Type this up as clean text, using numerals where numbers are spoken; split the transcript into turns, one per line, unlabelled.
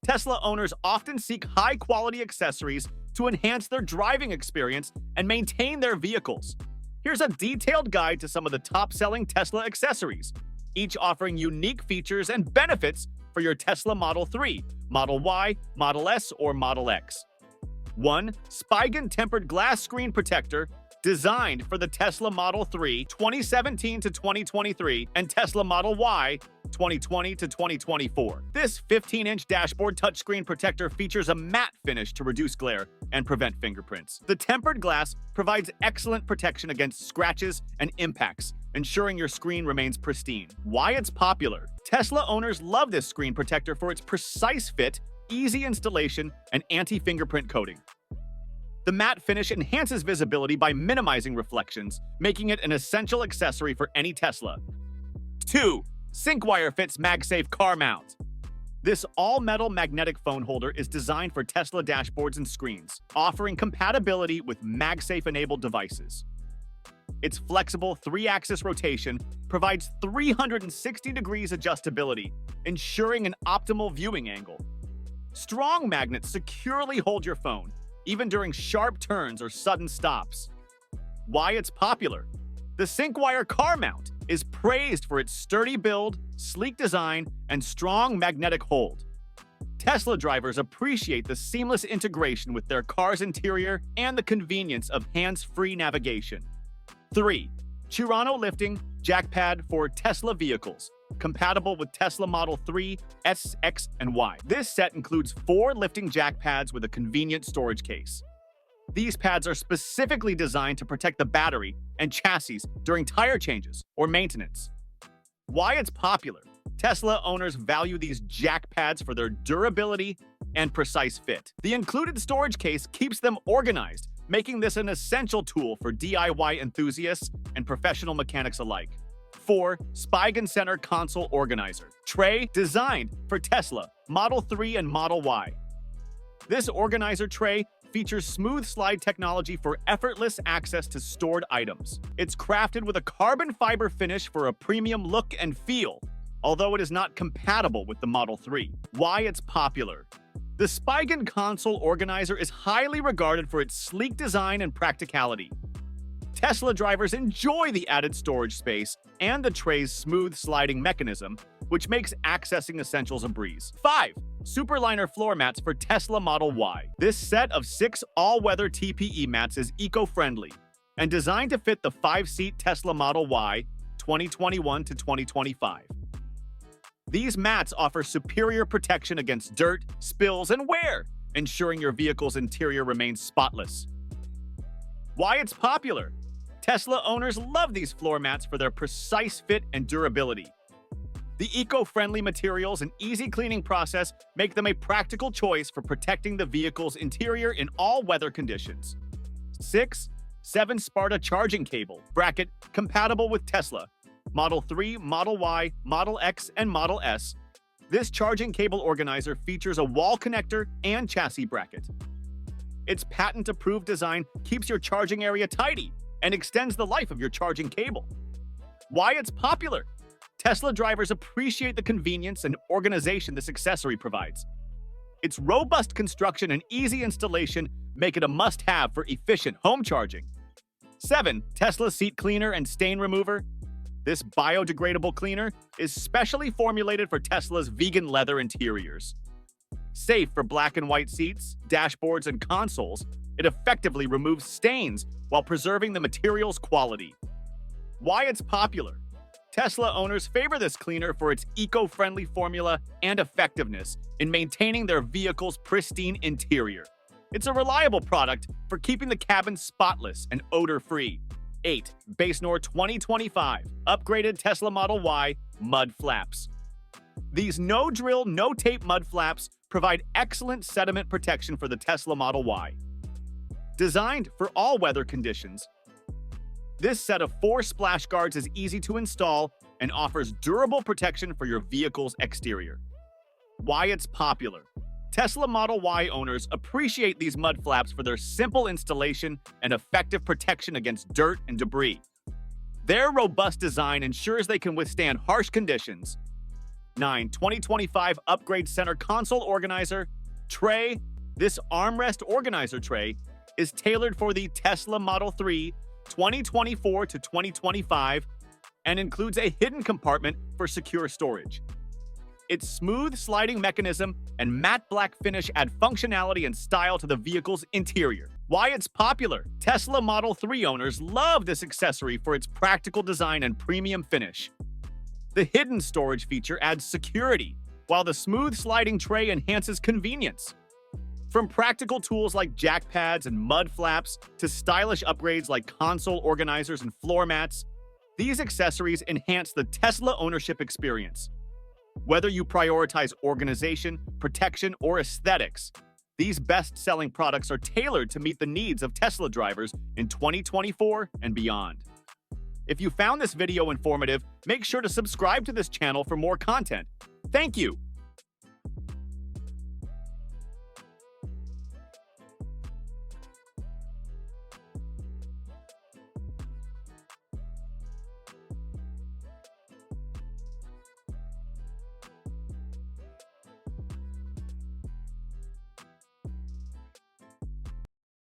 Tesla owners often seek high-quality accessories to enhance their driving experience and maintain their vehicles. Here's a detailed guide to some of the top-selling Tesla accessories, each offering unique features and benefits for your Tesla Model 3, Model Y, Model S, or Model X. 1. Spyder tempered glass screen protector designed for the Tesla Model 3 2017 to 2023 and Tesla Model Y 2020 to 2024. This 15-inch dashboard touchscreen protector features a matte finish to reduce glare and prevent fingerprints. The tempered glass provides excellent protection against scratches and impacts, ensuring your screen remains pristine. Why it's popular? Tesla owners love this screen protector for its precise fit, easy installation, and anti-fingerprint coating. The matte finish enhances visibility by minimizing reflections, making it an essential accessory for any Tesla. 2. SyncWire fits MagSafe Car Mount. This all-metal magnetic phone holder is designed for Tesla dashboards and screens, offering compatibility with MagSafe-enabled devices. Its flexible 3-axis rotation provides 360 degrees adjustability, ensuring an optimal viewing angle. Strong magnets securely hold your phone, even during sharp turns or sudden stops. Why it's popular? The SyncWire Car Mount is praised for its sturdy build, sleek design, and strong magnetic hold. Tesla drivers appreciate the seamless integration with their car's interior and the convenience of hands-free navigation. 3. Chonto lifting jack pad for Tesla vehicles, compatible with Tesla Model 3, S, X, and Y. This set includes 4 lifting jack pads with a convenient storage case. These pads are specifically designed to protect the battery and chassis during tire changes or maintenance. Why it's popular? Tesla owners value these jack pads for their durability and precise fit. The included storage case keeps them organized, making this an essential tool for DIY enthusiasts and professional mechanics alike. 4. Spyder Center Console Organizer tray designed for Tesla Model 3 and Model Y. This organizer tray features smooth slide technology for effortless access to stored items. It's crafted with a carbon fiber finish for a premium look and feel, although it is not compatible with the Model 3. Why it's popular? The Spyder Console Organizer is highly regarded for its sleek design and practicality. Tesla drivers enjoy the added storage space and the tray's smooth sliding mechanism, which makes accessing essentials a breeze. 5. Superliner floor mats for Tesla Model Y. This set of 6 all-weather TPE mats is eco-friendly and designed to fit the 5-seat Tesla Model Y 2021 to 2025. These mats offer superior protection against dirt, spills, and wear, ensuring your vehicle's interior remains spotless. Why it's popular? Tesla owners love these floor mats for their precise fit and durability. The eco-friendly materials and easy cleaning process make them a practical choice for protecting the vehicle's interior in all weather conditions. 6. 7 Sparta charging cable bracket compatible with Tesla Model 3, Model Y, Model X, and Model S. This charging cable organizer features a wall connector and chassis bracket. Its patent-approved design keeps your charging area tidy and extends the life of your charging cable. Why it's popular? Tesla drivers appreciate the convenience and organization this accessory provides. Its robust construction and easy installation make it a must-have for efficient home charging. 7. Tesla seat cleaner and stain remover. This biodegradable cleaner is specially formulated for Tesla's vegan leather interiors. Safe for black and white seats, dashboards, and consoles, it effectively removes stains while preserving the material's quality. Why it's popular? Tesla owners favor this cleaner for its eco-friendly formula and effectiveness in maintaining their vehicle's pristine interior. It's a reliable product for keeping the cabin spotless and odor-free. 8. Basenor 2025 upgraded Tesla Model Y mud flaps. These no-drill, no-tape mud flaps provide excellent sediment protection for the Tesla Model Y. Designed for all weather conditions, this set of 4 splash guards is easy to install and offers durable protection for your vehicle's exterior. Why it's popular? Tesla Model Y owners appreciate these mud flaps for their simple installation and effective protection against dirt and debris. Their robust design ensures they can withstand harsh conditions. 9. 2025 Upgrade Center Console Organizer Tray. This armrest organizer tray is tailored for the Tesla Model 3 2024 to 2025 and includes a hidden compartment for secure storage. Its smooth sliding mechanism and matte black finish add functionality and style to the vehicle's interior. Why it's popular. Tesla Model 3 owners love this accessory for its practical design and premium finish. The hidden storage feature adds security, while the smooth sliding tray enhances convenience. From practical tools like jack pads and mud flaps to stylish upgrades like console organizers and floor mats, these accessories enhance the Tesla ownership experience. Whether you prioritize organization, protection, or aesthetics, these best-selling products are tailored to meet the needs of Tesla drivers in 2024 and beyond. If you found this video informative, make sure to subscribe to this channel for more content. Thank you!